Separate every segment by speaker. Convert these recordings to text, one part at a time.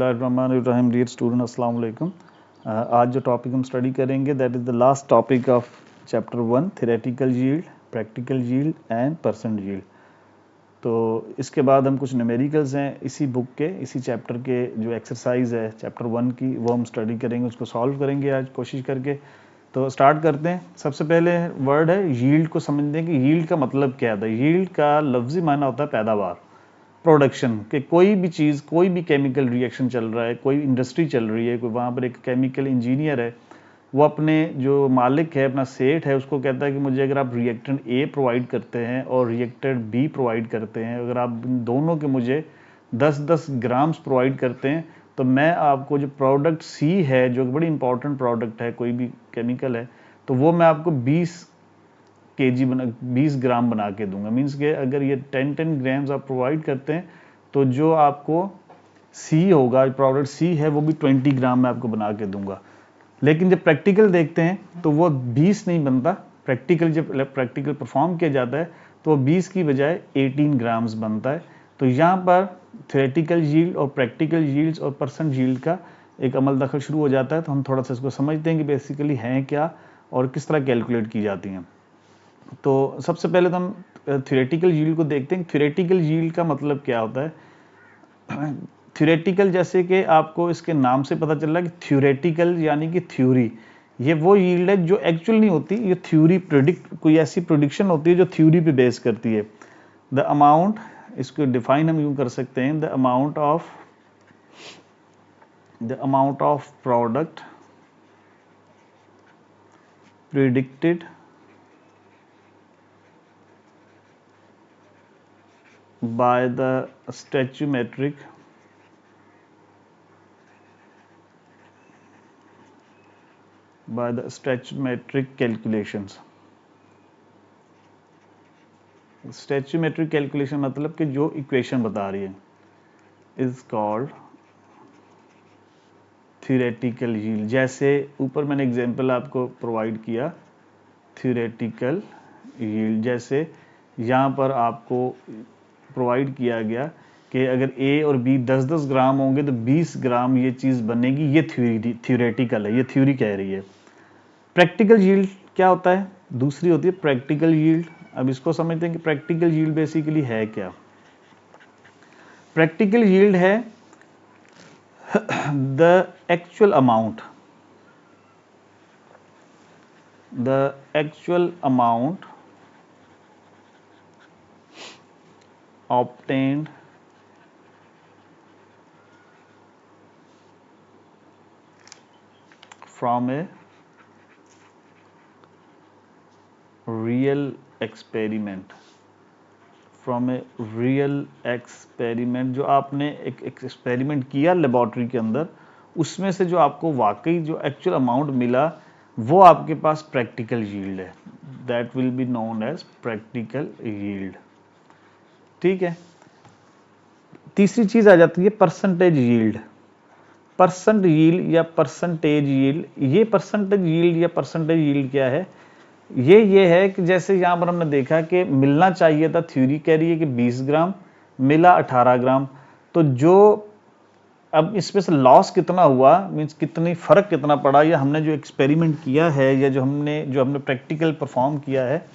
Speaker 1: बिस्मिल्लाहिर्रहमानिर्रहीम। Dear student, अस्सलाम वालेकुम। आज जो टॉपिक हम स्टडी करेंगे that is the last topic of chapter 1, theoretical yield, practical yield and percent yield. तो इसके बाद हम कुछ न्यूमेरिकल्स हैं इसी बुक के, इसी चैप्टर के जो एक्सरसाइज है चैप्टर 1 की, वो हम स्टडी करेंगे, उसको सॉल्व करेंगे आज कोशिश करके। तो स्टार्ट करते हैं। सबसे पहले वर्ड है यील्ड को समझते हैं कि यील्ड का मतलब क्या था। यील्ड का लफ्ज़ी माना होता है पैदावार, प्रोडक्शन के। कोई भी चीज़, कोई भी केमिकल रिएक्शन चल रहा है, कोई इंडस्ट्री चल रही है, कोई वहाँ पर एक केमिकल इंजीनियर है, वो अपने जो मालिक है, अपना सेठ है, उसको कहता है कि मुझे अगर आप रिएक्टेंट ए प्रोवाइड करते हैं और रिएक्टेंट बी प्रोवाइड करते हैं, अगर आप इन दोनों के मुझे 10-10 ग्राम्स प्रोवाइड करते हैं तो मैं आपको जो प्रोडक्ट सी है, जो बड़ी इंपॉर्टेंट प्रोडक्ट है, कोई भी केमिकल है, तो वो मैं आपको 20 ग्राम बना के दूंगा। मीन्स के अगर ये 10 ग्राम्स आप प्रोवाइड करते हैं तो जो आपको सी होगा, प्रोडक्ट सी है, वो भी 20 ग्राम में आपको बना के दूंगा। लेकिन जब प्रैक्टिकल देखते हैं तो वो 20 नहीं बनता। प्रैक्टिकल जब प्रैक्टिकल परफॉर्म किया जाता है तो वो 20 की बजाय 18 ग्राम्स बनता है। तो यहाँ पर थ्योरेटिकल यील्ड और प्रैक्टिकल यील्ड्स और परसेंट यील्ड का एक अमल दखल शुरू हो जाता है। तो हम थोड़ा सा इसको समझते हैं कि बेसिकली हैं क्या और किस तरह कैलकुलेट की जाती हैं। तो सबसे पहले तो हम थ्योरेटिकल यील्ड को देखते हैं। थ्योरेटिकल यील्ड का मतलब क्या होता है। थ्योरेटिकल, जैसे कि आपको इसके नाम से पता चल रहा है कि थ्योरेटिकल यानी कि थ्योरी, ये वो यील्ड है जो एक्चुअल नहीं होती, ये थ्योरी कोई ऐसी प्रोडिक्शन होती है जो थ्योरी पे बेस करती है। द अमाउंट, इसको डिफाइन हम यूँ कर सकते हैं, the amount of product predicted by the stoichiometric calculations। Stoichiometric calculation मतलब कि जो इक्वेशन बता रही है इज कॉल्ड थ्योरेटिकल यील्ड। जैसे ऊपर मैंने एग्जांपल आपको प्रोवाइड किया थ्योरेटिकल यील्ड, जैसे यहाँ पर आपको प्रोवाइड किया गया कि अगर ए और बी 10-10 ग्राम होंगे तो 20 ग्राम ये चीज़ बनेगी। ये थ्योरेटिकल है, ये थ्योरी कह रही है। प्रैक्टिकल यील्ड क्या होता है? दूसरी होती है प्रैक्टिकल यील्ड। अब इसको समझते हैं कि प्रैक्टिकल यील्ड बेसिकली है क्या। प्रैक्टिकल यील्ड है the actual amount obtained from a real experiment, जो आपने एक एक्सपेरिमेंट किया लेबोरेटरी के अंदर, उसमें से जो आपको वाकई जो एक्चुअल अमाउंट मिला वो आपके पास प्रैक्टिकल यील्ड है। That will be known as practical yield. ठीक है। तीसरी चीज आ जाती है परसेंटेज यील्ड। परसेंट यील्ड या परसेंटेज यील्ड। ये परसेंटेज यील्ड या परसेंटेज यील्ड क्या है? ये है कि जैसे यहाँ पर हमने देखा कि मिलना चाहिए था, थ्योरी कह रही है कि 20 ग्राम, मिला 18 ग्राम। तो जो अब इसमें से लॉस कितना हुआ, मीन्स कितनी फ़र्क कितना पड़ा, या हमने जो एक्सपेरिमेंट किया है या जो हमने प्रैक्टिकल परफॉर्म किया है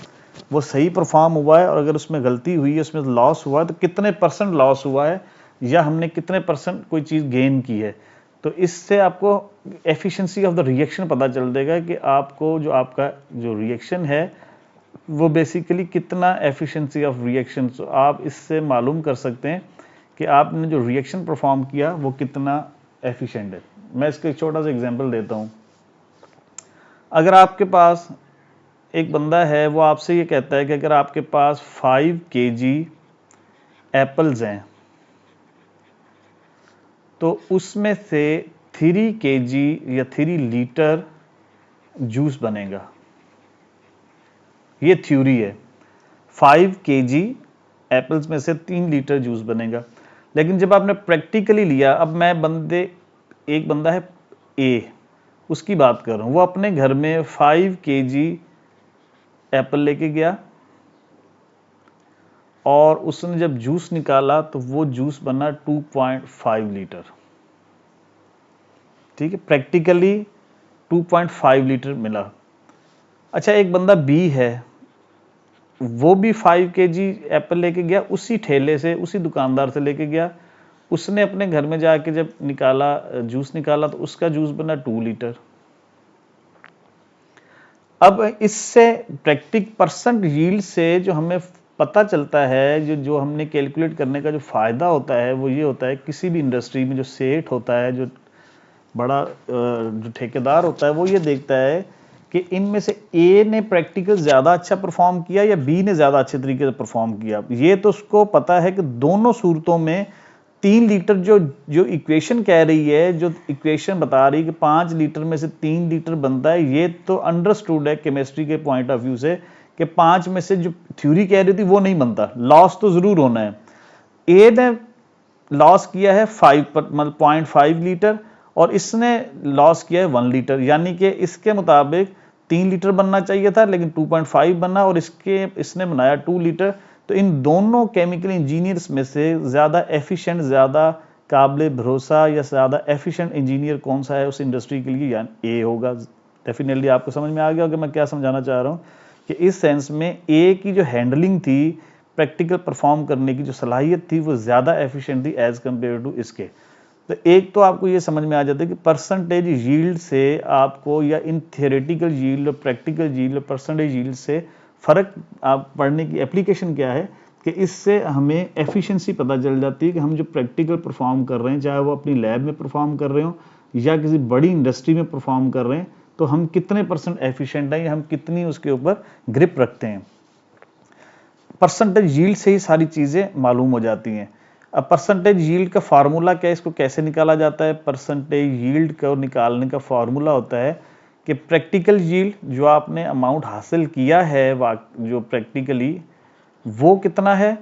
Speaker 1: वो सही परफॉर्म हुआ है, और अगर उसमें गलती हुई है, उसमें लॉस हुआ है, तो कितने परसेंट लॉस हुआ है या हमने कितने परसेंट कोई चीज़ गेन की है। तो इससे आपको एफिशिएंसी ऑफ द रिएक्शन पता चल देगा कि आपको जो आपका जो रिएक्शन है वो बेसिकली कितना एफिशिएंसी ऑफ रिएक्शन। तो आप इससे मालूम कर सकते हैं कि आपने जो रिएक्शन परफॉर्म किया वो कितना एफिशिएंट है। मैं इसका एक छोटा सा एग्जांपल देता हूँ। अगर आपके पास एक बंदा है, वो आपसे ये कहता है कि अगर आपके पास 5 kg एप्पल्स हैं तो उसमें से 3 kg या 3 लीटर जूस बनेगा। ये थ्योरी है। 5 kg एप्पल्स में से 3 लीटर जूस बनेगा। लेकिन जब आपने प्रैक्टिकली लिया, अब मैं एक बंदा है ए, उसकी बात कर रहा हूँ, वो अपने घर में 5 kg एप्पल लेके गया और उसने जब जूस निकाला तो वो जूस बना 2.5 लीटर। ठीक है, प्रैक्टिकली 2.5 लीटर मिला। अच्छा, एक बंदा बी है, वो भी 5 kg एप्पल लेके गया, उसी ठेले से, उसी दुकानदार से लेके गया, उसने अपने घर में जाके जब निकाला, जूस निकाला, तो उसका जूस बना 2 लीटर। अब इससे प्रैक्टिक परसेंट यील्ड से जो हमें पता चलता है, जो हमने कैलकुलेट करने का जो फ़ायदा होता है, वो ये होता है, किसी भी इंडस्ट्री में जो सेठ होता है, जो बड़ा जो ठेकेदार होता है, वो ये देखता है कि इनमें से ए ने प्रैक्टिकल ज़्यादा अच्छा परफॉर्म किया या बी ने ज़्यादा अच्छे तरीके से परफॉर्म किया। ये तो उसको पता है कि दोनों सूरतों में 3 लीटर जो इक्वेशन कह रही है, जो इक्वेशन बता रही है कि 5 लीटर में से 3 लीटर बनता है, ये तो अंडरस्टूड है केमिस्ट्री के पॉइंट ऑफ व्यू से कि 5 में से जो थ्योरी कह रही थी वो नहीं बनता, लॉस तो ज़रूर होना है। ए ने लॉस किया है 0.5 लीटर और इसने लॉस किया है 1 लीटर, यानी कि इसके मुताबिक 3 लीटर बनना चाहिए था लेकिन 2.5 बना और इसने बनाया 2 लीटर। तो इन दोनों केमिकल इंजीनियर्स में से ज़्यादा एफिशिएंट, ज़्यादा काबिल भरोसा या ज़्यादा एफिशिएंट इंजीनियर कौन सा है उस इंडस्ट्री के लिए, यानी ए होगा। डेफिनेटली आपको समझ में आ गया होगा मैं क्या समझाना चाह रहा हूँ, कि इस सेंस में ए की जो हैंडलिंग थी, प्रैक्टिकल परफॉर्म करने की जो सलाहियत थी, वो ज़्यादा एफिशिएंट थी एज़ कम्पेयर टू इसके। तो एक तो आपको ये समझ में आ जाता है कि परसेंटेज यील्ड से आपको, या इन थियोरेटिकल यील्ड और प्रैक्टिकल यील्ड और परसेंटेज यील्ड से फ़र्क आप पढ़ने की एप्लीकेशन क्या है, कि इससे हमें एफिशिएंसी पता चल जाती है कि हम जो प्रैक्टिकल परफॉर्म कर रहे हैं, चाहे वो अपनी लैब में परफॉर्म कर रहे हो या किसी बड़ी इंडस्ट्री में परफॉर्म कर रहे हैं, तो हम कितने % एफिशिएंट हैं या हम कितनी उसके ऊपर ग्रिप रखते हैं। परसेंटेज यील्ड से ही सारी चीज़ें मालूम हो जाती हैं। अब परसेंटेज यील्ड का फार्मूला क्या है, इसको कैसे निकाला जाता है? परसेंटेज यील्ड को निकालने का फार्मूला होता है कि प्रैक्टिकल यील्ड, जो आपने अमाउंट हासिल किया है जो प्रैक्टिकली, वो कितना है,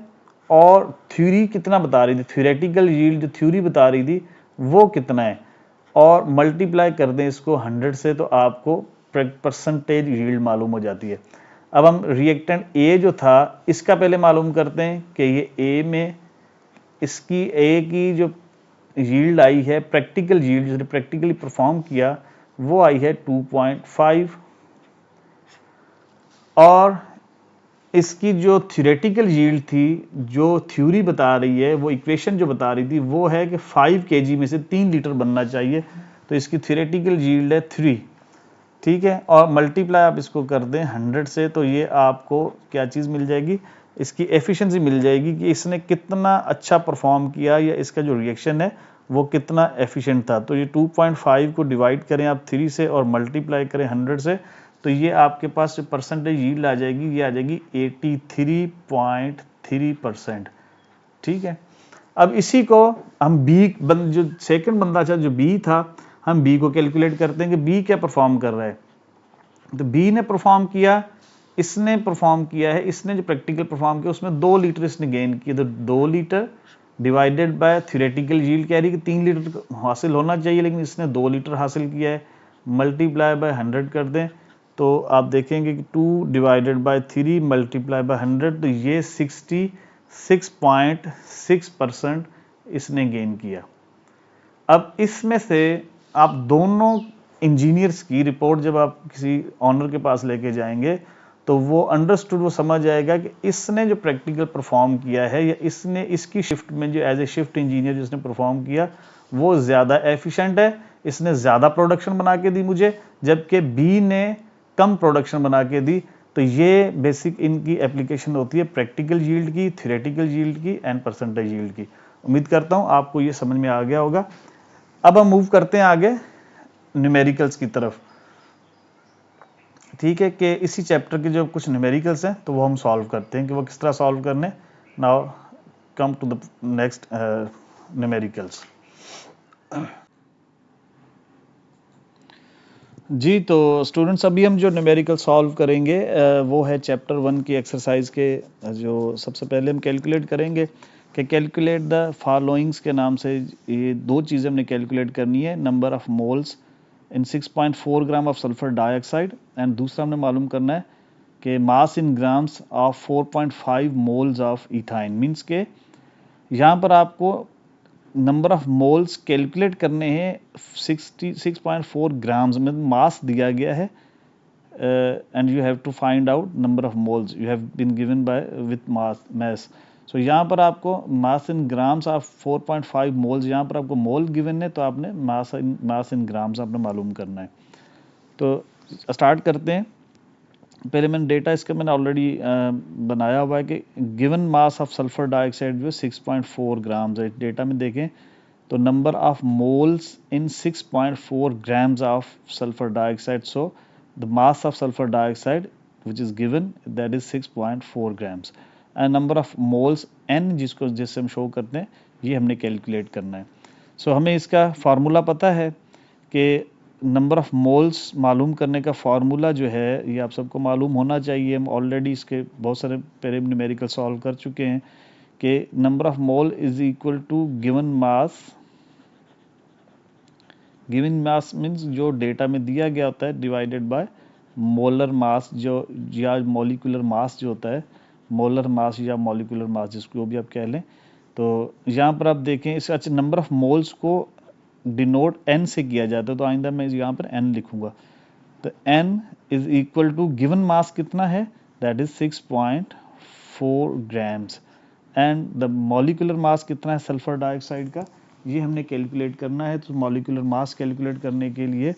Speaker 1: और थ्योरी कितना बता रही थी, थ्योरेटिकल यील्ड जो थ्योरी बता रही थी वो कितना है, और मल्टीप्लाई कर दें इसको 100 से, तो आपको परसेंटेज यील्ड मालूम हो जाती है। अब हम रिएक्टेंट ए जो था इसका पहले मालूम करते हैं कि ये ए में इसकी ए की जो यील्ड आई है, प्रैक्टिकल यील्ड जिसने प्रैक्टिकली परफॉर्म किया, वो आई है 2.5, और इसकी जो थ्योरेटिकल यील्ड थी, जो थ्योरी बता रही है, वो इक्वेशन जो बता रही थी, वो है कि 5 kg में से 3 लीटर बनना चाहिए, तो इसकी थ्योरेटिकल यील्ड है 3, ठीक है, और मल्टीप्लाई आप इसको कर दें 100 से, तो ये आपको क्या चीज़ मिल जाएगी, इसकी एफिशिएंसी मिल जाएगी कि इसने कितना अच्छा परफॉर्म किया या इसका जो रिएक्शन है वो कितना एफिशिएंट था। तो ये 2.5 को डिवाइड करें आप 3 से और मल्टीप्लाई करें 100 से, तो ये आपके पास जो परसेंटेज यील्ड आ जाएगी, ये आ जाएगी 83.3%, ठीक है। अब इसी को हम बी जो सेकंड बंदा था, जो बी था, हम बी को कैलकुलेट करते हैं कि बी क्या परफॉर्म कर रहा है। तो बी ने परफॉर्म किया, इसने परफॉर्म किया है, इसने जो प्रैक्टिकल परफॉर्म किया उसमें 2 लीटर इसने गेन किया, तो 2 litre divided by theoretical yield कह रही कि 3 लीटर हासिल होना चाहिए, लेकिन इसने 2 लीटर हासिल किया है, मल्टीप्लाई बाय 100 कर दें, तो आप देखेंगे कि 2 डिवाइडेड बाय 3 मल्टीप्लाई बाय 100, तो ये 66.6% इसने गेन किया। अब इसमें से आप दोनों इंजीनियर्स की रिपोर्ट जब आप किसी ऑनर के पास लेके जाएंगे, तो वो अंडरस्टूड, वो समझ जाएगा कि इसने जो प्रैक्टिकल परफॉर्म किया है, या इसने इसकी शिफ्ट में जो एज ए शिफ्ट इंजीनियर जिसने परफॉर्म किया, वो ज़्यादा एफिशिएंट है, इसने ज़्यादा प्रोडक्शन बना के दी मुझे, जबकि बी ने कम प्रोडक्शन बना के दी। तो ये बेसिक इनकी एप्लीकेशन होती है प्रैक्टिकल यील्ड की, थ्योरेटिकल यील्ड की एंड परसेंटेज यील्ड की। उम्मीद करता हूँ आपको ये समझ में आ गया होगा। अब हम मूव करते हैं आगे न्यूमेरिकल्स की तरफ, ठीक है, कि इसी चैप्टर के जो कुछ न्यूमेरिकल्स हैं तो वो हम सॉल्व करते हैं कि वो किस तरह सॉल्व करने। Now come to the next numericals. जी, तो स्टूडेंट्स अभी हम जो न्यूमेरिकल सॉल्व करेंगे वो है चैप्टर 1 की एक्सरसाइज के, जो सबसे पहले हम कैलकुलेट करेंगे कि कैलकुलेट द फॉलोइंग्स के नाम से ये 2 चीज़ें हमने कैलकुलेट करनी है, number of moles in 6.4 gram of sulphur dioxide, and दूसरा हमने मालूम करना है कि mass in grams of 4.5 moles of ethyne. Means के यहाँ पर आपको नंबर ऑफ मोल्स कैलकुलेट करने हैं 66.4 ग्राम्स में मास दिया गया है, and you have to find out number of moles you have been given by with mass. So यहाँ पर आपको मास इन ग्राम्स आप 4.5 मोल्स, यहाँ पर आपको मोल गिवन है तो आपने मास इन ग्राम्स आपने मालूम करना है। तो स्टार्ट करते हैं। पहले मैंने डेटा इसका मैंने ऑलरेडी बनाया हुआ है कि given mass of sulphur dioxide जो 6.4 ग्राम्स है। डेटा में देखें तो number of moles in 6.4 grams of sulfur dioxide, so the mass of sulfur dioxide which is given that is 6.4 grams, and number of moles n जिससे हम show करते हैं ये हमने कैलकुलेट करना है। सो हमें इसका फार्मूला पता है कि नंबर ऑफ मोल्स मालूम करने का फार्मूला जो है ये आप सबको मालूम होना चाहिए। हम ऑलरेडी इसके बहुत सारे पेरिम न्यूमेरिकल सॉल्व कर चुके हैं कि number of mole is equal to given mass. Given mass means जो डेटा में दिया गया होता है डिवाइडेड बाय मोलर मास, जो या मॉलिक्यूलर मास जो होता है, मोलर मास या मॉलिक्यूलर मास जिसको भी आप कह लें। तो यहाँ पर आप देखें इस अच्छा नंबर ऑफ मोल्स को डिनोट n से किया जाता है, तो आइंदा मैं यहाँ पर n लिखूंगा। तो n is equal to given mass कितना है, that is 6.4 grams, and the molecular mass कितना है सल्फर डाइऑक्साइड का, ये हमने कैलकुलेट करना है। तो मॉलिक्यूलर मास कैलकुलेट करने के लिए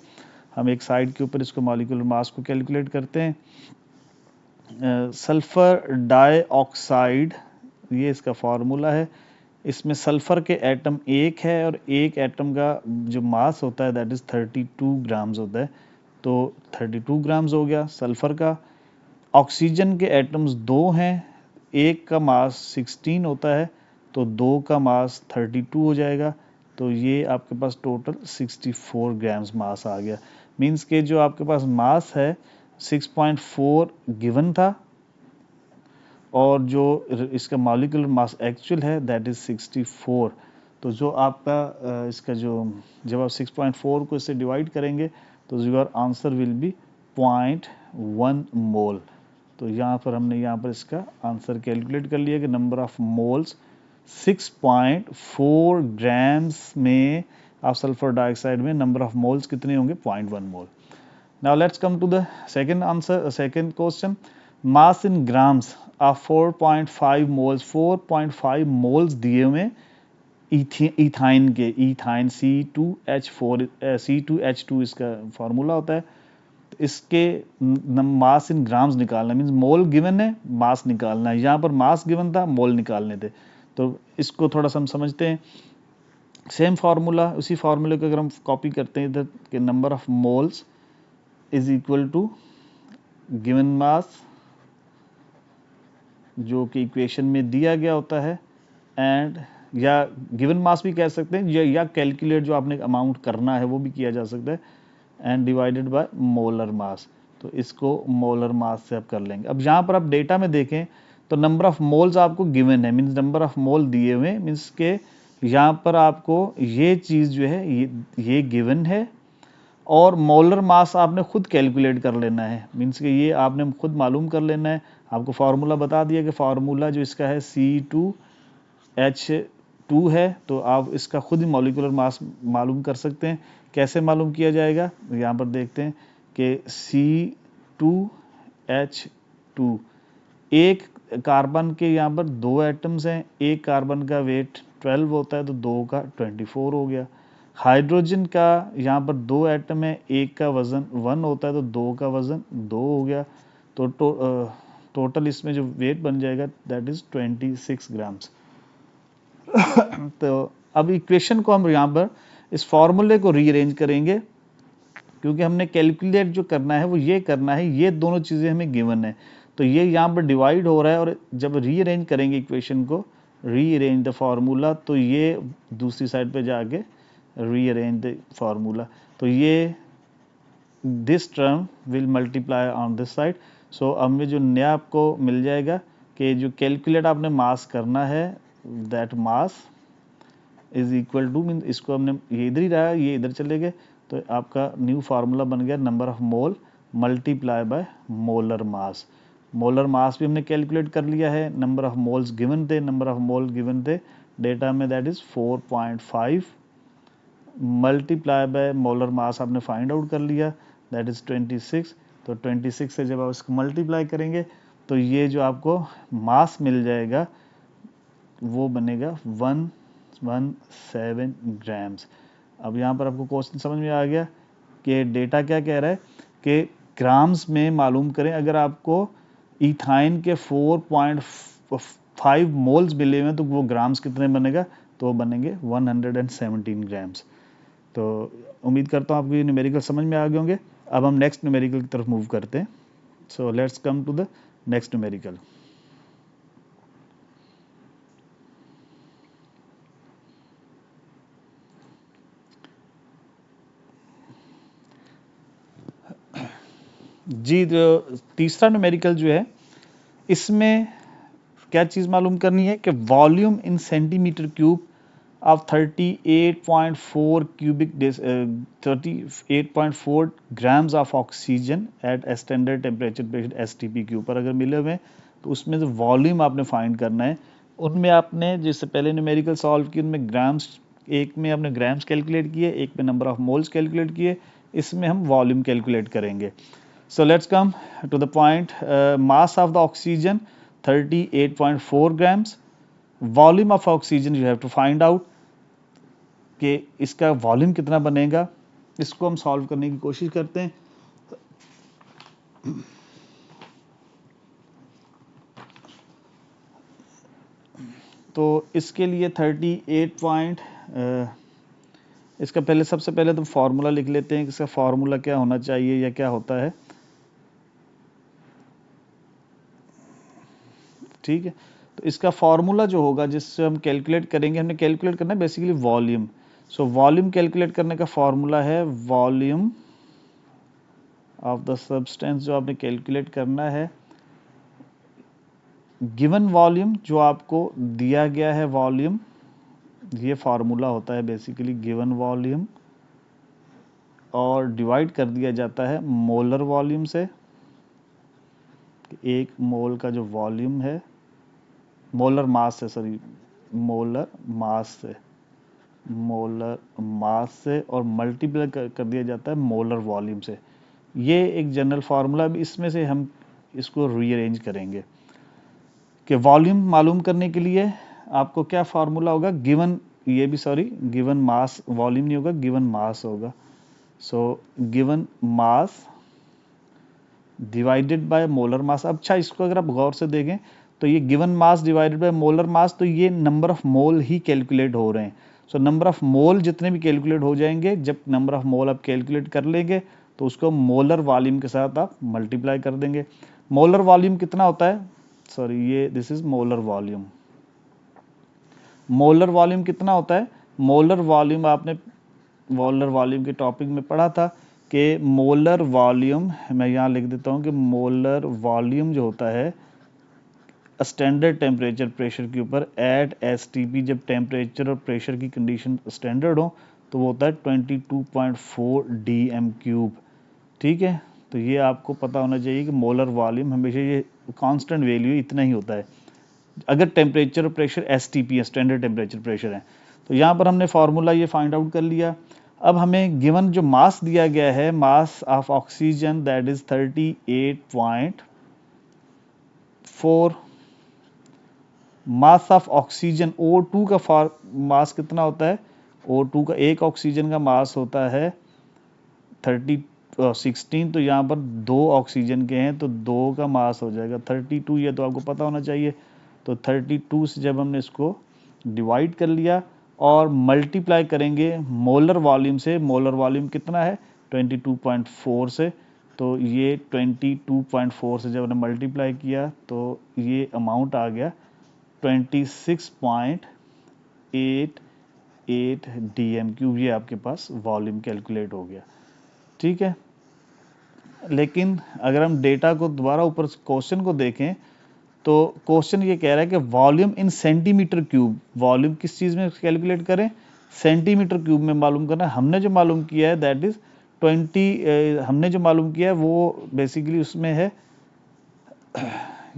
Speaker 1: हम एक साइड के ऊपर इसको मॉलिक्यूलर मास को कैलकुलेट करते हैं। सल्फर डाइऑक्साइड ये इसका फार्मूला है। इसमें सल्फर के एटम एक है और एक एटम का जो मास होता है दैट इज 32 ग्राम्स होता है। तो 32 ग्राम्स हो गया सल्फर का। ऑक्सीजन के एटम्स दो हैं, एक का मास 16 होता है तो दो का मास 32 हो जाएगा। तो ये आपके पास टोटल 64 ग्राम्स मास आ गया। मींस के जो आपके पास मास है 6.4 गिवन था और जो इसका मॉलिक्यूलर मास एक्चुअल है दैट इज 64। तो जो आपका इसका जो जब आप 6.4 को इससे डिवाइड करेंगे तो योर आंसर विल बी 0.1 मोल। तो यहाँ पर हमने यहाँ पर इसका आंसर कैलकुलेट कर लिया कि नंबर ऑफ मोल्स 6.4 ग्राम्स में आप सल्फर डाइऑक्साइड में नंबर ऑफ मोल्स कितने होंगे, 0.1 मोल। Now let's come to the second answer, second question. Mass in grams of 4.5 moles, 4.5 moles दिए हुए इथाइन के, इथाइन C2H4, C2H2 इसका फार्मूला होता है। इसके मास इन ग्राम्स निकालना मीन्स मोल गिवन है, मास निकालना है। यहाँ पर मास गिवन था, मोल निकालने थे। तो इसको थोड़ा सा हम समझते हैं। सेम फार्मूला, उसी फार्मूले को अगर हम कॉपी करते हैं इधर के number of moles is equal to given mass जो कि इक्वेशन में दिया गया होता है, एंड या गिवन मास भी कह सकते हैं या कैलकुलेट जो आपने अमाउंट करना है वो भी किया जा सकता है, एंड डिवाइडेड बाय मोलर मास। तो इसको मोलर मास से आप कर लेंगे। अब यहाँ पर आप डेटा में देखें तो नंबर ऑफ मोल्स आपको गिवन है, मीन्स नंबर ऑफ मोल दिए हुए, मीन्स के यहाँ पर आपको ये चीज़ जो है ये गिवन है और मोलर मास आपने खुद कैलकुलेट कर लेना है। मीन्स कि ये आपने खुद मालूम कर लेना है। आपको फार्मूला बता दिया कि फार्मूला जो इसका है C2H2 है, तो आप इसका खुद ही मॉलिक्यूलर मास मालूम कर सकते हैं। कैसे मालूम किया जाएगा, यहाँ पर देखते हैं कि C2H2 एक कार्बन के यहाँ पर दो एटम्स हैं, एक कार्बन का वेट 12 होता है तो दो का 24 हो गया। हाइड्रोजन का यहाँ पर दो एटम है, एक का वज़न 1 होता है तो दो का वज़न 2 हो गया। तो टोटल इसमें जो वेट बन जाएगा दैट इज़ 26 ग्राम्स। तो अब इक्वेशन को हम यहाँ पर इस फॉर्मूले को रीअरेंज करेंगे, क्योंकि हमने कैलकुलेट जो करना है वो ये करना है, ये दोनों चीज़ें हमें गिवन है। तो ये यहाँ पर डिवाइड हो रहा है और जब रीअरेंज करेंगे इक्वेशन को, रीअरेंज द फार्मूला, तो ये दूसरी साइड पे जाके रीअरेंज द फार्मूला, तो ये this term will multiply on this side. So हमें जो नया आपको मिल जाएगा कि जो कैलकुलेट आपने मास करना है that mass is equal to, mean इसको हमने ये इधर ही रहा, ये इधर चले गए, तो आपका न्यू फार्मूला बन गया number of mole multiply by molar mass. Molar mass भी हमने कैलकुलेट कर लिया है, नंबर ऑफ मोल्स गिवन थे, नंबर ऑफ मोल गिवन थे डेटा में that is 4.5 multiply by molar मास आपने फाइंड आउट कर लिया, दैट इज़ 26। तो 26 से जब आप इसको मल्टीप्लाई करेंगे तो ये जो आपको मास मिल जाएगा वो बनेगा 117 ग्राम्स। अब यहाँ पर आपको क्वेश्चन समझ में आ गया कि डेटा क्या कह रहा है कि ग्राम्स में मालूम करें। अगर आपको इथाइन के 4.5 मोल्स मिले हुए हैं तो वो ग्राम्स कितने बनेगा, तो वो बनेंगे 117 ग्राम्स। तो उम्मीद करता हूँ आपको ये न्यूमेरिकल समझ में आ गए होंगे। अब हम नेक्स्ट न्यूमेरिकल की तरफ मूव करते हैं। So let's come to the next numerical. जी, जो तीसरा न्यूमेरिकल जो है इसमें क्या चीज़ मालूम करनी है कि volume in centimetre cube of 38.4 cubic 38.4 grams of oxygen at standard temperature pressure STP के ऊपर अगर मिले हुए तो उसमें जो वॉल्यूम आपने फाइंड करना है। उनमें आपने जिससे पहले न्यूमेरिकल सॉल्व की उनमें ग्राम्स, एक में आपने ग्राम्स कैलकुलेट किए, एक में नंबर ऑफ मोल्स कैलकुलेट किए, इसमें हम वॉल्यूम कैलकुलेट करेंगे। So let's come to the point. Mass of the oxygen 38.4 grams. Volume of oxygen you have to find out कि इसका वॉल्यूम कितना बनेगा। इसको हम सॉल्व करने की कोशिश करते हैं। तो इसके लिए 38 इसका पहले सबसे पहले तो फार्मूला लिख लेते हैं कि इसका फार्मूला क्या होना चाहिए या क्या होता है। ठीक है, तो इसका फार्मूला जो होगा जिससे हम कैलकुलेट करेंगे, हमने कैलकुलेट करना है basically volume. So volume calculate करने का फार्मूला है वॉल्यूम ऑफ द सब्सटेंस जो आपने कैलकुलेट करना है। गिवन वॉल्यूम जो आपको दिया गया है वॉल्यूम, ये फार्मूला होता है बेसिकली गिवन वॉल्यूम, और डिवाइड कर दिया जाता है मोलर वॉल्यूम से। एक मोल का जो वॉल्यूम है, मोलर मास से, सॉरी मोलर मास से और मल्टीप्लाई कर दिया जाता है मोलर वॉल्यूम से। ये एक जनरल फार्मूला। इसमें से हम इसको रीअरेंज करेंगे कि वॉल्यूम मालूम करने के लिए आपको क्या फार्मूला होगा, गिवन, ये भी सॉरी गिवन मास, वॉल्यूम नहीं होगा, गिवन मास होगा। So given mass divided by molar मास। अच्छा, इसको अगर आप गौर से देखें तो ये given mass divided by molar मास, तो ये number of mole he calculate हो रहे हैं। सो नंबर ऑफ मोल जितने भी कैलकुलेट हो जाएंगे, जब नंबर ऑफ मोल आप कैलकुलेट कर लेंगे तो उसको मोलर वॉल्यूम के साथ आप मल्टीप्लाई कर देंगे। मोलर वॉल्यूम कितना होता है, सॉरी ये this is molar volume. Molar volume कितना होता है, मोलर वॉल्यूम आपने मोलर वॉल्यूम के टॉपिक में पढ़ा था कि मोलर वॉल्यूम, मैं यहाँ लिख देता हूँ कि मोलर वॉल्यूम जो होता है स्टैंडर्ड टेम्परेचर प्रेशर के ऊपर एट STP, जब टेम्परेचर और प्रेशर की कंडीशन स्टैंडर्ड हो तो वो होता है 22.4 dm³। ठीक है, तो ये आपको पता होना चाहिए कि मोलर वॉल्यूम हमेशा ये कांस्टेंट वैल्यू इतना ही होता है अगर टेम्परेचर और प्रेशर STP है, स्टैंडर्ड टेम्परेचर प्रेशर है। तो यहाँ पर हमने फार्मूला ये फाइंड आउट कर लिया। अब हमें गिवन जो मास दिया गया है, mass of oxygen that is 38.4, mass of oxygen O2 का मास कितना होता है, O2 का एक ऑक्सीजन का मास होता है 16, तो यहाँ पर 2 ऑक्सीजन के हैं तो 2 का मास हो जाएगा 32, ये तो आपको पता होना चाहिए। तो 32 से जब हमने इसको डिवाइड कर लिया और मल्टीप्लाई करेंगे मोलर वॉल्यूम से, मोलर वॉल्यूम कितना है 22.4 से, तो ये 22.4 से जब हमने मल्टीप्लाई किया तो ये अमाउंट आ गया 26.88 dm³। ये आपके पास वॉल्यूम कैलकुलेट हो गया। ठीक है, लेकिन अगर हम डेटा को दोबारा ऊपर क्वेश्चन को देखें तो क्वेश्चन ये कह रहा है कि volume in centimetre cube, volume किस चीज़ में कैलकुलेट करें, सेंटीमीटर क्यूब में मालूम करना है। हमने जो मालूम किया है दैट इज 20, हमने जो मालूम किया है वो बेसिकली उसमें है,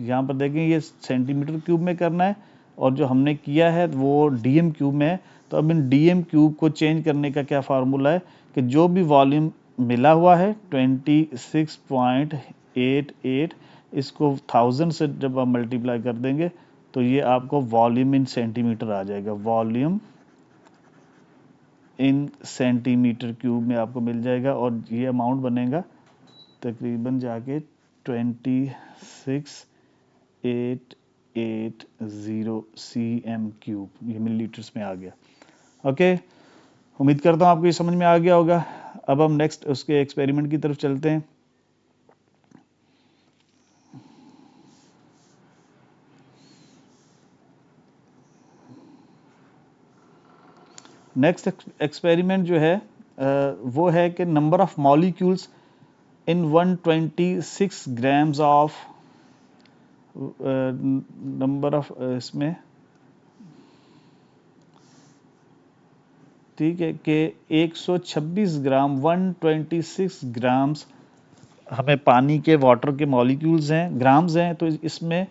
Speaker 1: यहाँ पर देखें ये सेंटीमीटर क्यूब में करना है और जो हमने किया है वो डीएम क्यूब में है। तो अब इन डीएम क्यूब को चेंज करने का क्या फार्मूला है कि जो भी वॉल्यूम मिला हुआ है 26.88, इसको 1000 से जब आप मल्टीप्लाई कर देंगे तो ये आपको वॉल्यूम इन सेंटीमीटर आ जाएगा। वॉल्यूम इन सेंटीमीटर क्यूब में आपको मिल जाएगा और ये अमाउंट बनेगा तकरीबन जाके 26,880 cm क्यूब, ये मिलीलीटर्स में आ गया। ओके, उम्मीद करता हूँ आपको ये समझ में आ गया होगा। अब हम नेक्स्ट उसके एक्सपेरिमेंट की तरफ चलते हैं। नेक्स्ट एक्सपेरिमेंट जो है वो है कि number of molecules in 126 grams of number of इसमें, ठीक है, कि 126 ग्राम 126 ग्राम्स हमें पानी के वाटर के मॉलिक्यूल्स हैं, ग्राम्स हैं। तो इसमें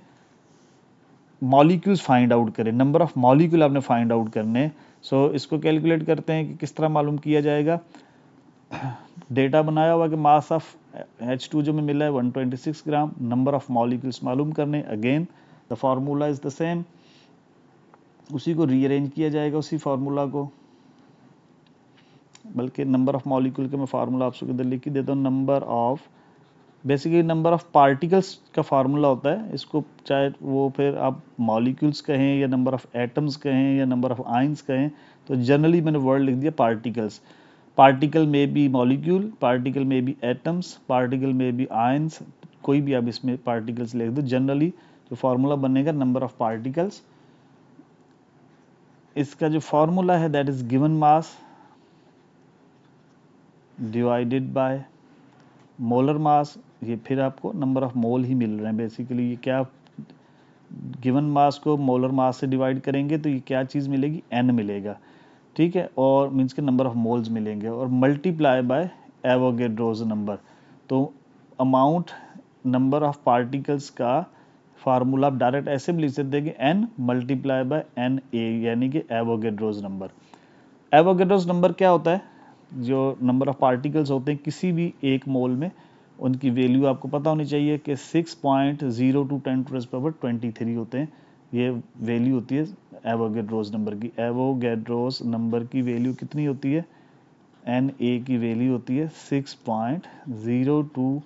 Speaker 1: मॉलिक्यूल्स फाइंड आउट करें, नंबर ऑफ मॉलिक्यूल आपने फाइंड आउट करने। सो इसको कैलकुलेट करते हैं कि किस तरह मालूम किया जाएगा। डेटा बनाया हुआ कि मास ऑफ H2 जो में मिला है 126 ग्राम, नंबर ऑफ मॉलिक्यूल्स मालूम करने। Again the formula is the same, उसी को रीअरेंज किया जाएगा, उसी फार्मूला को, बल्कि नंबर ऑफ मॉलिक्यूल के मैं फार्मूला आपको इधर लिख के देता हूँ। Number of, basically number of particles का फार्मूला होता है इसको, चाहे वो फिर आप मॉलिक्यूल्स कहें या नंबर ऑफ एटम्स कहें या नंबर ऑफ आयंस कहें। तो जनरली मैंने वर्ड लिख दिया पार्टिकल्स। पार्टिकल में बी मॉलिक्यूल, पार्टिकल में बी एटम्स, पार्टिकल में बी आयंस, कोई भी आप इसमें पार्टिकल्स लिख दो। जनरली जो फार्मूला बनेगा नंबर ऑफ पार्टिकल्स, इसका जो फार्मूला है that is given mass divided by molar मास। ये फिर आपको नंबर ऑफ मोल ही मिल रहे हैं बेसिकली। ये क्या, गिवन मास को मोलर मास से डिवाइड करेंगे तो ये क्या चीज़ मिलेगी, n मिलेगा, ठीक है, और मीन्स के नंबर ऑफ मोल्स मिलेंगे, और मल्टीप्लाई बाय एवोगैड्रोस नंबर। तो अमाउंट नंबर ऑफ पार्टिकल्स का फार्मूला आप डायरेक्ट ऐसे भी लिख सकते हैं कि n multiply by N A, यानी कि एवोगैड्रोस नंबर। एवोगैड्रोस नंबर क्या होता है, जो नंबर ऑफ पार्टिकल्स होते हैं किसी भी एक मोल में, उनकी वैल्यू आपको पता होनी चाहिए कि 6.02 10⁻23 होते हैं। ये वैल्यू होती है एवोगैड्रोस नंबर की। एवोगैड्रोस नंबर की वैल्यू कितनी होती है, एन ए की वैल्यू होती है 6.02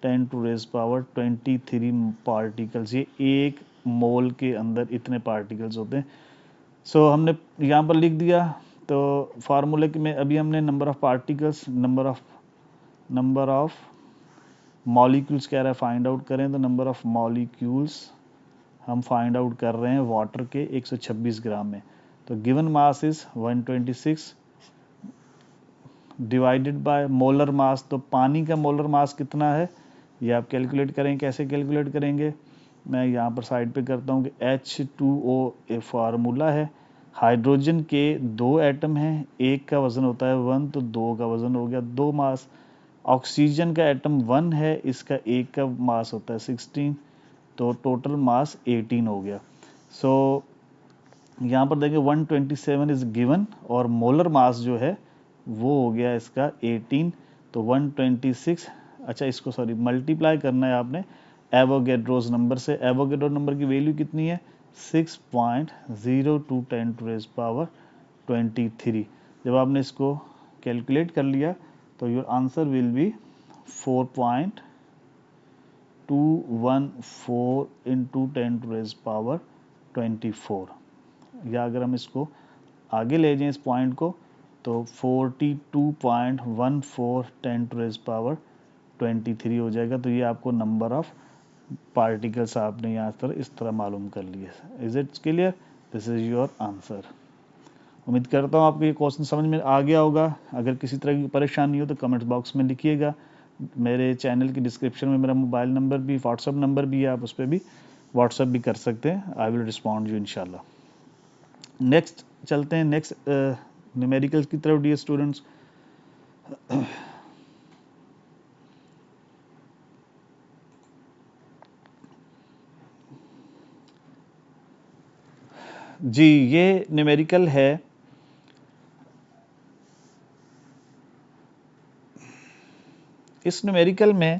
Speaker 1: 10⁻23 पार्टिकल्स। ये एक मोल के अंदर इतने पार्टिकल्स होते हैं। सो हमने यहाँ पर लिख दिया। तो फार्मूले में अभी हमने number of particles, number of molecules कह रहा है फाइंड आउट करें। तो नंबर ऑफ मॉलिक्यूल्स हम फाइंड आउट कर रहे हैं वाटर के 126 ग्राम में। तो given mass is 126 divided by molar मास। तो पानी का मोलर मास कितना है ये आप कैलकुलेट करें। कैसे कैलकुलेट करेंगे, मैं यहाँ पर साइड पे करता हूँ कि H2O एक फार्मूला है। हाइड्रोजन के 2 एटम हैं, एक का वज़न होता है 1, तो 2 का वज़न हो गया 2 मास। ऑक्सीजन का एटम 1 है, इसका एक का मास होता है 16, तो टोटल मास 18 हो गया। सो यहाँ पर देखें 127 इज गिवन और मोलर मास जो है वो हो गया इसका 18, तो 126, अच्छा इसको सॉरी मल्टीप्लाई करना है आपने एवोगैड्रोस नंबर से। एवोगैड्रो नंबर की वैल्यू कितनी है 6.02 10⁻23। जब आपने इसको कैलकुलेट कर लिया तो your answer will be 4.214 into 10⁻24। या अगर हम इसको आगे ले जाएं इस पॉइंट को तो 42.14 10⁻23 हो जाएगा। तो ये आपको नंबर ऑफ पार्टिकल्स आपने यहाँ पर इस तरह मालूम कर लिए। Is it clear, this is your answer. उम्मीद करता हूँ आपको ये क्वेश्चन समझ में आ गया होगा। अगर किसी तरह की परेशानी हो तो कमेंट्स बॉक्स में लिखिएगा। मेरे चैनल की डिस्क्रिप्शन में मेरा मोबाइल नंबर भी, व्हाट्सअप नंबर भी है, आप उस पर भी व्हाट्सअप भी कर सकते हैं। आई विल रिस्पॉन्ड यू इंशाल्लाह। नेक्स्ट चलते हैं नेक्स्ट न्यूमेरिकल्स की तरफ डियर स्टूडेंट्स। जी, ये न्यूमेरिकल है। इस न्यूमेरिकल में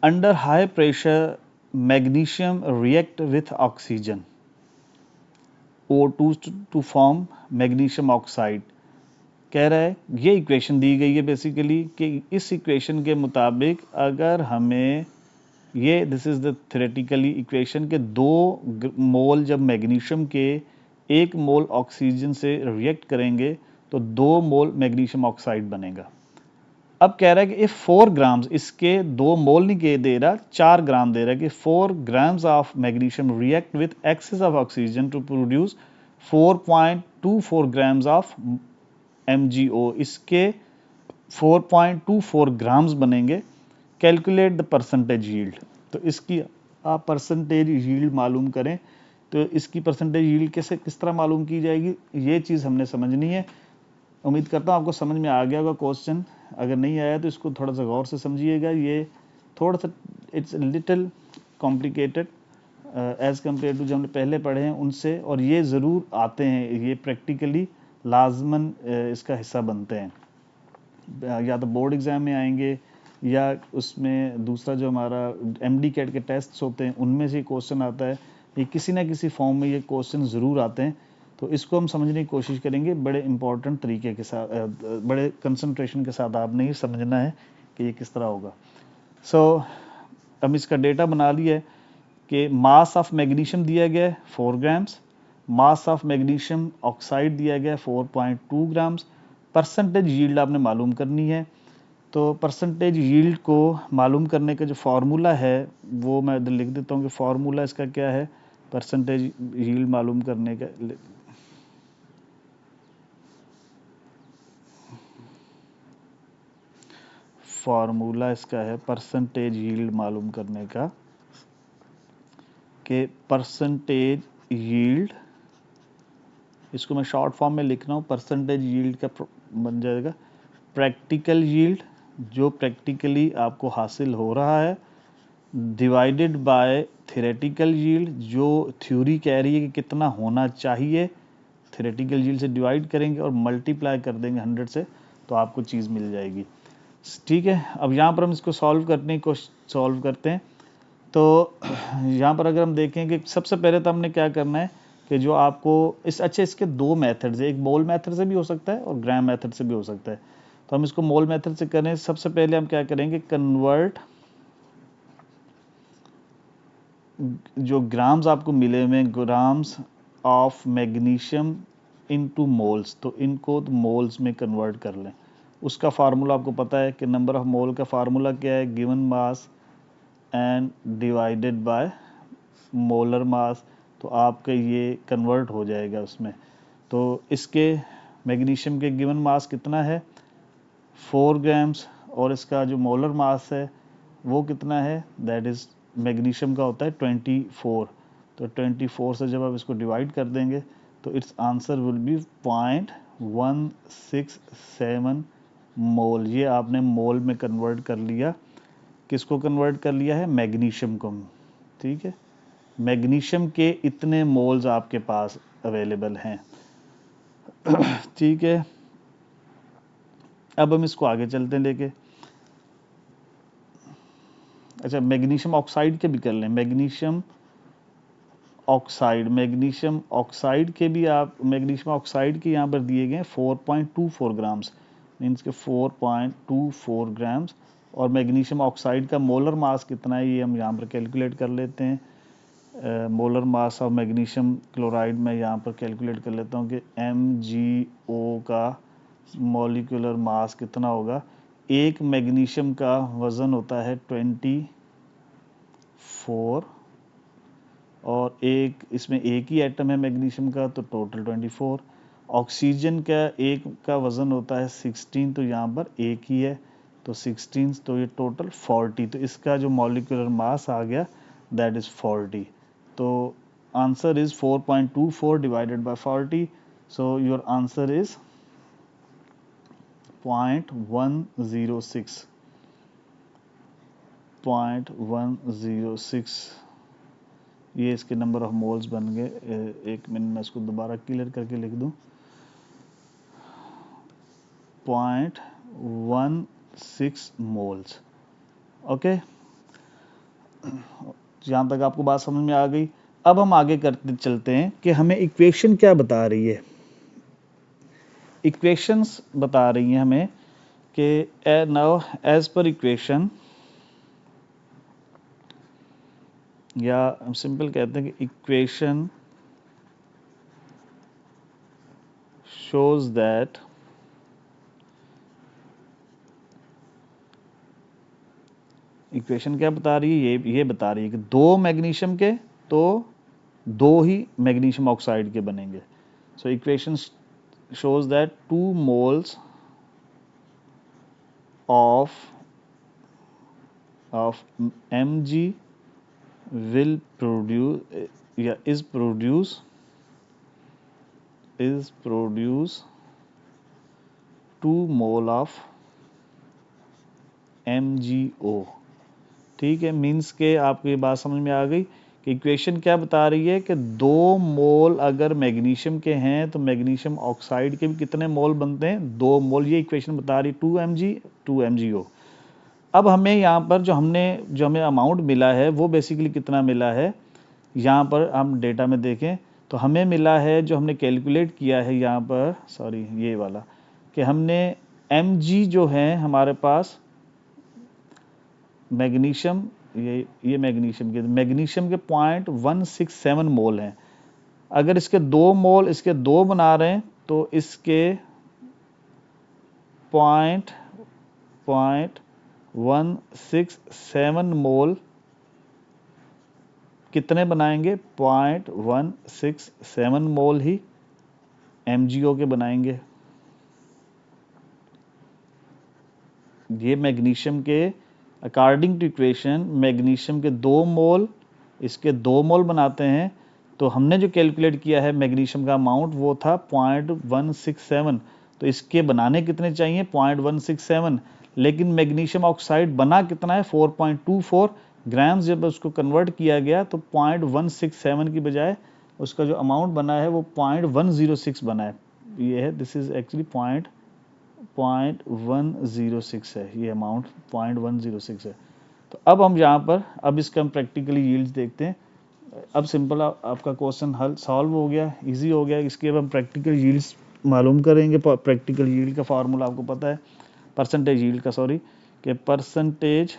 Speaker 1: under high pressure magnesium react with oxygen O2 to form magnesium oxide. कह रहा है ये इक्वेशन दी गई है बेसिकली कि इस इक्वेशन के मुताबिक अगर हमें ये this is the theoretically equation के 2 मोल जब मैग्नीशियम के 1 मोल ऑक्सीजन से रिएक्ट करेंगे तो 2 मोल मैग्नीशियम ऑक्साइड बनेगा। अब कह रहा है कि इफ 4 ग्राम्स, इसके 2 मोल नहीं के दे रहा, 4 ग्राम दे रहा है कि 4 grams of magnesium react with excess of oxygen to produce 4.24 grams of MgO। इसके 4.24 ग्राम्स बनेंगे। Calculate the percentage yield. तो इसकी आप परसेंटेज यील्ड मालूम करें। तो इसकी परसेंटेज यील्ड कैसे किस तरह मालूम की जाएगी, ये चीज़ हमने समझनी है। उम्मीद करता हूँ आपको समझ में आ गया होगा क्वेश्चन। अगर नहीं आया तो इसको थोड़ा सा गौर से समझिएगा। ये थोड़ा सा it's little complicated as compare to जो हमने पहले पढ़े हैं उनसे, और ये ज़रूर आते हैं, ये प्रैक्टिकली लाजमन इसका हिस्सा बनते हैं। या तो बोर्ड एग्ज़ाम में आएंगे या उसमें दूसरा जो हमारा MD कैट के टेस्ट्स होते हैं उनमें से क्वेश्चन आता है। ये किसी ना किसी फॉर्म में ये क्वेश्चन ज़रूर आते हैं। तो इसको हम समझने की कोशिश करेंगे बड़े इंपॉर्टेंट तरीके के साथ, बड़े कंसंट्रेशन के साथ आपने ये समझना है कि ये किस तरह होगा। सो हम इसका डेटा बना लिया है कि मास ऑफ मैग्नीशियम दिया गया है 4 grams, mass of magnesium oxide दिया गया है 4.2 ग्राम्स। परसेंटेज यील्ड आपने मालूम करनी है। तो परसेंटेज यील्ड को मालूम करने का जो फार्मूला है वो मैं इधर लिख देता हूँ कि फार्मूला इसका क्या है परसेंटेज यील्ड मालूम करने का। फार्मूला इसका है परसेंटेज यील्ड मालूम करने का कि परसेंटेज यील्ड, इसको मैं शॉर्ट फॉर्म में लिख रहा हूँ, परसेंटेज यील्ड का बन जाएगा प्रैक्टिकल यील्ड, जो प्रैक्टिकली आपको हासिल हो रहा है, डिवाइडेड बाय थ्योरेटिकल यील्ड, जो थ्योरी कह रही है कि कितना होना चाहिए, थ्योरेटिकल यील्ड से डिवाइड करेंगे और मल्टीप्लाई कर देंगे 100 से, तो आपको चीज़ मिल जाएगी। ठीक है, अब यहाँ पर हम इसको सॉल्व करने को सॉल्व करते हैं। तो यहाँ पर अगर हम देखें कि सबसे पहले तो हमने क्या करना है कि जो आपको इसके 2 मेथड्स है, एक मोल मेथड से भी हो सकता है और ग्राम मेथड से भी हो सकता है। तो हम इसको मोल मेथड से करें। सबसे पहले हम क्या करेंगे, कन्वर्ट जो ग्राम्स आपको मिले हुए grams of magnesium into moles, तो इनको मोल्स में कन्वर्ट कर लें। उसका फार्मूला आपको पता है कि नंबर ऑफ मोल का फार्मूला क्या है, given mass and divided by molar मास। तो आपका ये कन्वर्ट हो जाएगा उसमें। तो इसके मैग्नीशियम के गिवन मास कितना है 4 ग्राम्स, और इसका जो मोलर मास है वो कितना है, दैट इज़ मैग्नीशियम का होता है 24। तो 24 से जब आप इसको डिवाइड कर देंगे तो इट्स आंसर विल बी 0.167 मोल। ये आपने मोल में कन्वर्ट कर लिया। किसको कन्वर्ट कर लिया है, मैग्नीशियम को। ठीक है, मैग्नीशियम के इतने मोल्स आपके पास अवेलेबल हैं। ठीक है, अब हम इसको आगे चलते हैं लेके। अच्छा, मैग्नीशियम ऑक्साइड के भी कर लें। मैग्नीशियम ऑक्साइड के भी आप, मैग्नीशियम ऑक्साइड के यहाँ पर दिए गए 4.24 ग्राम्स, मीन्स के 4.24 ग्राम्स। और मैग्नीशियम ऑक्साइड का मोलर मास कितना है ये हम यहाँ पर कैलकुलेट कर लेते हैं। Molar mass of magnesium chloride में यहाँ पर कैलकुलेट कर लेता हूँ कि MgO का मॉलिक्यूलर मास कितना होगा। एक मैग्नीशियम का वज़न होता है 24, और एक इसमें एक ही एटम है मैग्नीशियम का, तो टोटल 24। ऑक्सीजन का एक का वज़न होता है 16, तो यहाँ पर एक ही है तो 16, तो ये टोटल 40। तो इसका जो मॉलिक्यूलर मास आ गया दैट इज़ 40। तो answer is 4.24 divided by 40। So your answer is 0.106 ये इसके नंबर ऑफ मोल्स बन गए। एक मिनट मैं इसको दोबारा क्लियर करके लिख दूं, 0.16 मोल्स। ओके, जहाँ तक आपको बात समझ में आ गई। अब हम आगे करते चलते हैं कि हमें इक्वेशन क्या बता रही है। इक्वेशंस बता रही हैं हमें कि नाउ एज पर इक्वेशन, या हम सिंपल कहते हैं कि इक्वेशन शोज दैट इक्वेशन क्या बता रही है, ये बता रही है कि दो मैग्नीशियम के तो दो ही मैग्नीशियम ऑक्साइड के बनेंगे। So equation shows that 2 moles of Mg will produce is produce 2 mole of MgO। ठीक है, मीन्स के आपको ये बात समझ में आ गई कि इक्वेशन क्या बता रही है कि 2 मोल अगर मैग्नीशियम के हैं तो मैग्नीशियम ऑक्साइड के भी कितने मोल बनते हैं, 2 मोल। ये इक्वेशन बता रही 2Mg 2MgO। अब हमें यहाँ पर जो हमें अमाउंट मिला है वो बेसिकली कितना मिला है, यहाँ पर हम डेटा में देखें तो हमें मिला है, जो हमने कैलकुलेट किया है यहाँ पर, सॉरी ये वाला, कि हमने Mg जो है हमारे पास मैग्नीशियम, ये मैग्नीशियम के 0.167 मोल हैं। अगर इसके 2 मोल इसके 2 बना रहे हैं तो इसके 0.167 मोल कितने बनाएंगे, 0.167 मोल ही MgO के बनाएंगे। ये मैग्नीशियम के अकॉर्डिंग टू इक्वेशन मैग्नीशियम के 2 मोल इसके 2 मोल बनाते हैं। तो हमने जो कैलकुलेट किया है मैग्नीशियम का अमाउंट वो था 0.167, तो इसके बनाने कितने चाहिए, 0.167। लेकिन मैग्नीशियम ऑक्साइड बना कितना है, 4.24 ग्राम्स। जब उसको कन्वर्ट किया गया तो 0.167 की बजाय उसका जो अमाउंट बना है वो 0.106 बना है। ये है, दिस इज एक्चुअली 0.106 है, ये अमाउंट 0.106 है। तो अब हम यहाँ पर अब इसका हम प्रैक्टिकली यील्ड्स देखते हैं। अब सिंपल आपका क्वेश्चन हल सॉल्व हो गया, इजी हो गया। इसके अब हम प्रैक्टिकल यील्ड्स मालूम करेंगे। प्रैक्टिकल यील्ड का फार्मूला आपको पता है, परसेंटेज यील्ड का, सॉरी, कि परसेंटेज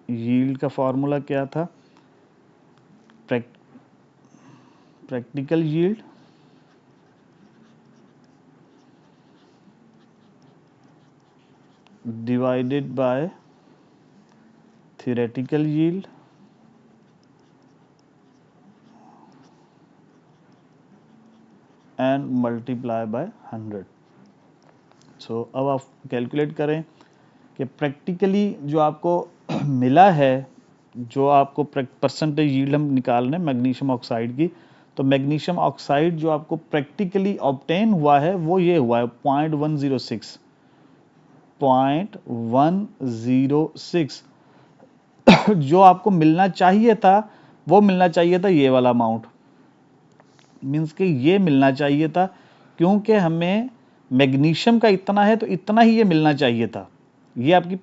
Speaker 1: यील्ड का फार्मूला क्या था, practical yield divided by theoretical yield and multiply by 100। सो अब आप कैलकुलेट करें कि प्रैक्टिकली जो आपको मिला है, जो आपको परसेंटेज यील्ड हम निकाल रहे हैं मैग्नीशियम ऑक्साइड की, तो मैग्नीशियम ऑक्साइड जो आपको प्रैक्टिकली ऑब्टेन हुआ है वो ये हुआ है 0.106। जो आपको मिलना चाहिए था वो मिलना चाहिए था ये वाला अमाउंट, मीन्स कि ये मिलना चाहिए था, क्योंकि हमें मैग्नीशियम का इतना है तो इतना ही ये मिलना चाहिए था। ये आपकी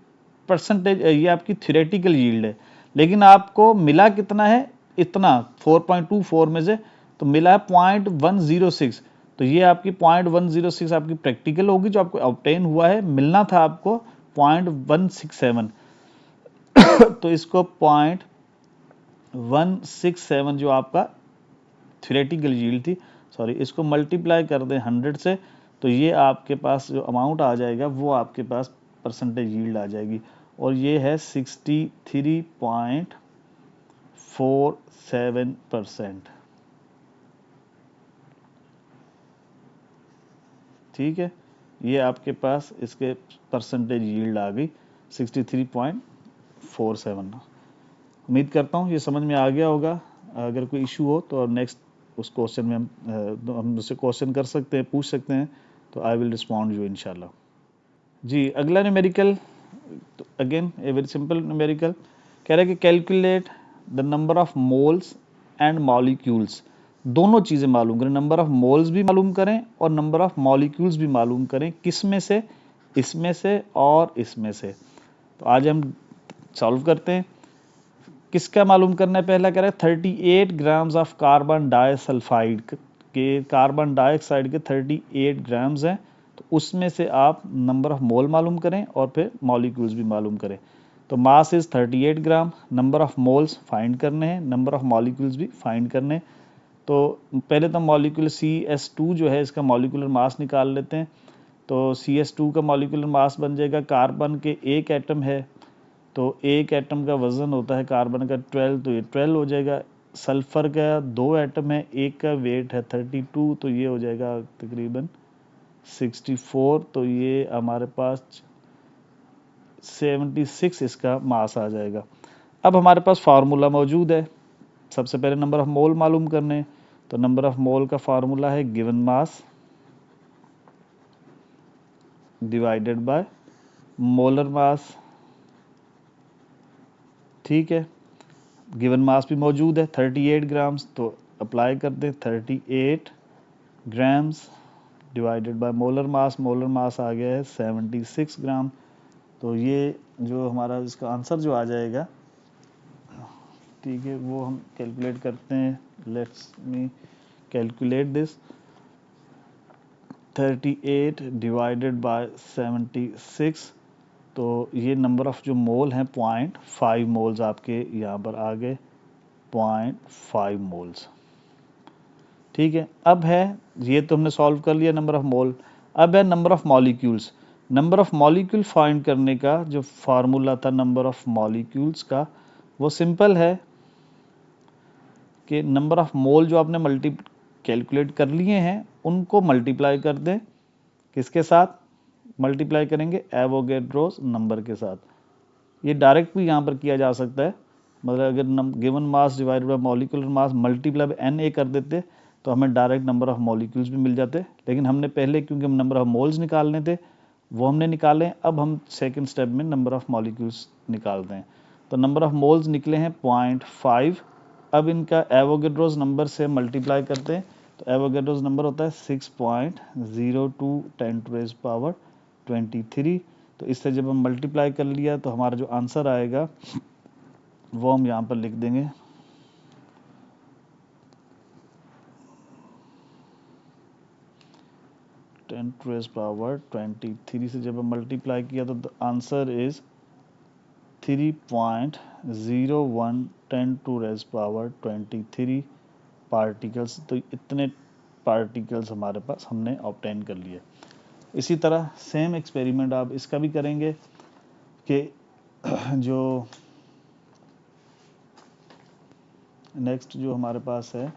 Speaker 1: परसेंटेज, ये आपकी थ्योरेटिकल यील्ड है। लेकिन आपको मिला कितना है, इतना 4.24 में से तो मिला है 0.106। तो ये आपकी 0.106 आपकी प्रैक्टिकल होगी, जो आपको ऑब्टेन हुआ है। मिलना था आपको 0.167 तो इसको 0.167 जो आपका थ्योरेटिकल यील्ड थी, सॉरी, इसको मल्टीप्लाई कर दें 100 से, तो ये आपके पास जो अमाउंट आ जाएगा वो आपके पास परसेंटेज यील्ड आ जाएगी, और ये है 63.47%। ठीक है, ये आपके पास इसके परसेंटेज यील्ड आ गई 63.47। उम्मीद करता हूँ ये समझ में आ गया होगा। अगर कोई इशू हो तो नेक्स्ट उस क्वेश्चन में हम उससे क्वेश्चन कर सकते हैं, पूछ सकते हैं, तो आई विल रिस्पॉन्ड यू इंशाल्लाह। जी, अगला न्यूमेरिकल, तो again a very simple numerical, कह रहा है कि calculate the number of moles and molecules, दोनों चीज़ें मालूम करें, नंबर ऑफ मोल्स भी मालूम करें और नंबर ऑफ मॉलिक्यूल्स भी मालूम करें। किस में से? इसमें से और इसमें से। तो आज हम सॉल्व करते हैं। किसका मालूम करना है? पहला कह रहा है 38 ग्राम्स ऑफ कार्बन डाइसल्फाइड के, कार्बन डाइऑक्साइड के 38 ग्राम्स हैं। तो उसमें से आप नंबर ऑफ मोल मालूम करें और फिर मॉलिक्यूल्स भी मालूम करें। तो mass is 38 gram, number of moles find करने हैं, नंबर ऑफ मॉलिक्यूल्स भी फाइंड करने हैं। तो पहले तो मॉलिक्यूल CS2 जो है इसका मॉलिक्यूलर मास निकाल लेते हैं। तो CS2 का मॉलिक्यूलर मास बन जाएगा, कार्बन के एक एटम है तो एक एटम का वज़न होता है कार्बन का 12, तो ये 12 हो जाएगा। सल्फ़र का 2 एटम है, एक का वेट है 32, तो ये हो जाएगा तकरीबन 64, तो ये हमारे पास 76 इसका मास आ जाएगा। अब हमारे पास फार्मूला मौजूद है। सबसे पहले नंबर ऑफ मोल मालूम करने, तो नंबर ऑफ मोल का फार्मूला है given mass divided by molar मास। ठीक है, गिवन मास भी मौजूद है 38 ग्राम्स, तो अप्लाई कर दें 38 grams divided by molar mass आ गया है 76 ग्राम। तो ये जो हमारा इसका आंसर जो आ जाएगा, ठीक है, वो हम कैलकुलेट करते हैं। Let's me calculate this. 38 divided by 76, तो ये नंबर ऑफ जो मोल हैं 0.5 मोल्स आपके यहाँ पर आ गए, 0.5 मोल्स। ठीक है, अब है ये तो हमने सॉल्व कर लिया नंबर ऑफ मोल। अब है number of molecules. Number of molecule find करने का जो फार्मूला था नंबर ऑफ मॉलिक्यूल्स का, वो सिंपल है कि नंबर ऑफ मोल जो आपने कैलकुलेट कर लिए हैं उनको मल्टीप्लाई कर दें। किसके साथ मल्टीप्लाई करेंगे? एवोगैड्रोस नंबर के साथ। ये डायरेक्ट भी यहाँ पर किया जा सकता है, मतलब अगर given mass divided by molecular mass multiply by Na कर देते तो हमें डायरेक्ट नंबर ऑफ मॉलिक्यूल्स भी मिल जाते। लेकिन हमने पहले क्योंकि हम नंबर ऑफ मोल्स निकालने थे वो हमने निकाले, अब हम सेकंड स्टेप में नंबर ऑफ मॉलिक्यूल्स निकालते हैं। तो नंबर ऑफ मोल्स निकले हैं 0.5। अब इनका एवोगैड्रोस नंबर से मल्टीप्लाई करते हैं, तो एवोगैड्रोस नंबर होता है 6.02 10⁻23। तो इससे जब हम मल्टीप्लाई कर लिया तो हमारा जो आंसर आएगा वो हम यहाँ पर लिख देंगे 10⁻23 से जब हम मल्टीप्लाई किया तो द आंसर इज 3.01 पार्टिकल्स। तो इतने पार्टिकल्स हमारे पास हमने ऑब्टेन कर लिए। इसी तरह सेम एक्सपेरिमेंट आप इसका भी करेंगे कि जो नेक्स्ट जो हमारे पास है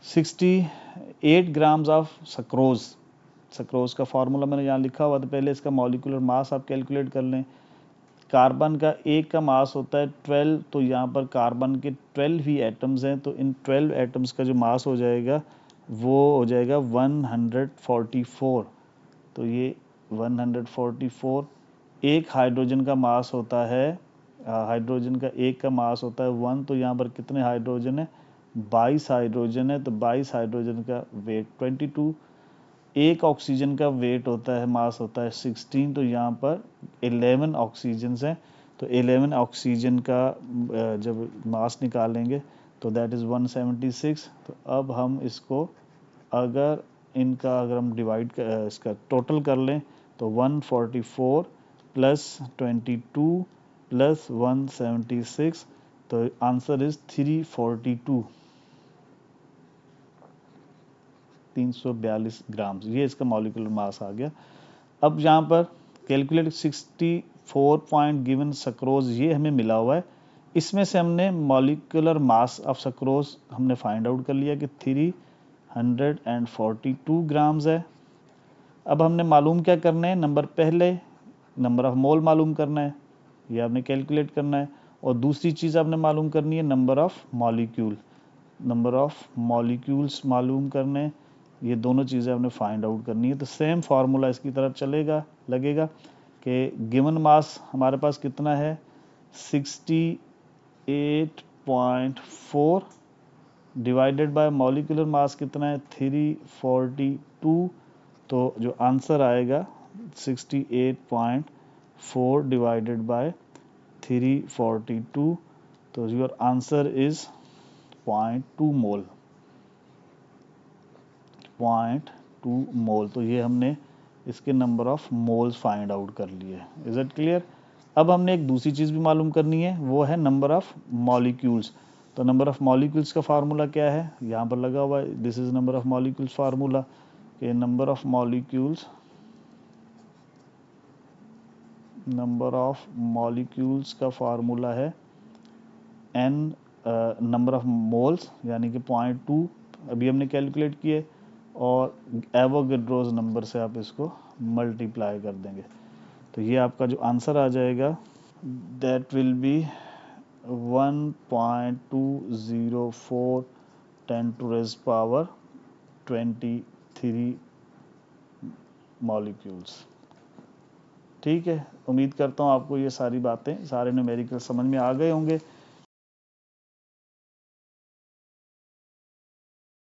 Speaker 1: 68 ग्राम्स ऑफ सक्रोज का फार्मूला मैंने यहाँ लिखा हुआ था, पहले इसका मॉलिक्यूलर मास आप कैलकुलेट कर लें। कार्बन का एक का मास होता है 12, तो यहाँ पर कार्बन के 12 ही एटम्स हैं, तो इन 12 एटम्स का जो मास हो जाएगा वो हो जाएगा 144। तो ये 144। एक हाइड्रोजन का मास होता है, हाइड्रोजन का एक का मास होता है 1, तो यहाँ पर कितने हाइड्रोजन है? 22 हाइड्रोजन है, तो 22 हाइड्रोजन का वेट 22। एक ऑक्सीजन का वेट होता है, मास होता है 16, तो यहाँ पर 11 ऑक्सीजन हैं, तो 11 ऑक्सीजन का जब मास निकालेंगे तो दैट इज़ 176। तो अब हम इसको अगर हम डिवाइड इसका टोटल कर लें तो 144 प्लस 22 प्लस 176, तो आंसर इज 342 ग्राम। ये इसका मॉलिक्यूलर मास आ गया। अब यहाँ पर कैलकुलेट 64 पॉइंट गिवन सक्रोज ये हमें मिला हुआ है, इसमें से हमने मॉलिक्यूलर मास ऑफ सक्रोज हमने फाइंड आउट कर लिया कि 342 ग्राम्स है। अब हमने मालूम क्या करना है? पहले नंबर ऑफ मोल मालूम करना है, ये आपने कैलकुलेट करना है, और दूसरी चीज़ आपने मालूम करनी है नंबर ऑफ मॉलिक्यूल्स मालूम करने हैं। ये दोनों चीज़ें आपने फाइंड आउट करनी है। तो सेम फार्मूला इसकी तरफ लगेगा कि गिवन मास हमारे पास कितना है 68.4 डिवाइडेड बाय मॉलिक्यूलर मास कितना है 342, तो जो आंसर आएगा 68.4 डिवाइडेड बाय 342, तो योर आंसर इज 0.2 मोल, 0.2 मोल। तो ये हमने इसके number of moles find out कर लिए। Is it clear? अब हमने एक दूसरी चीज़ भी मालूम करनी है, वो है नंबर ऑफ मॉलिक्यूल्स। तो नंबर ऑफ मॉलिक्यूल्स का फार्मूला क्या है, यहाँ पर लगा हुआ है, this is number of molecules formula. कि नंबर ऑफ मॉलिक्यूल्स का फार्मूला है n नंबर ऑफ मोल्स यानी कि 0.2 अभी हमने कैलकुलेट किए, और एवोगेड्रोज नंबर से आप इसको मल्टीप्लाई कर देंगे, तो ये आपका जो आंसर आ जाएगा that will B 1.204 10 to raise power 23 molecules. ठीक है, उम्मीद करता हूँ आपको ये सारी बातें, सारे न्यूमेरिकल समझ में आ गए होंगे।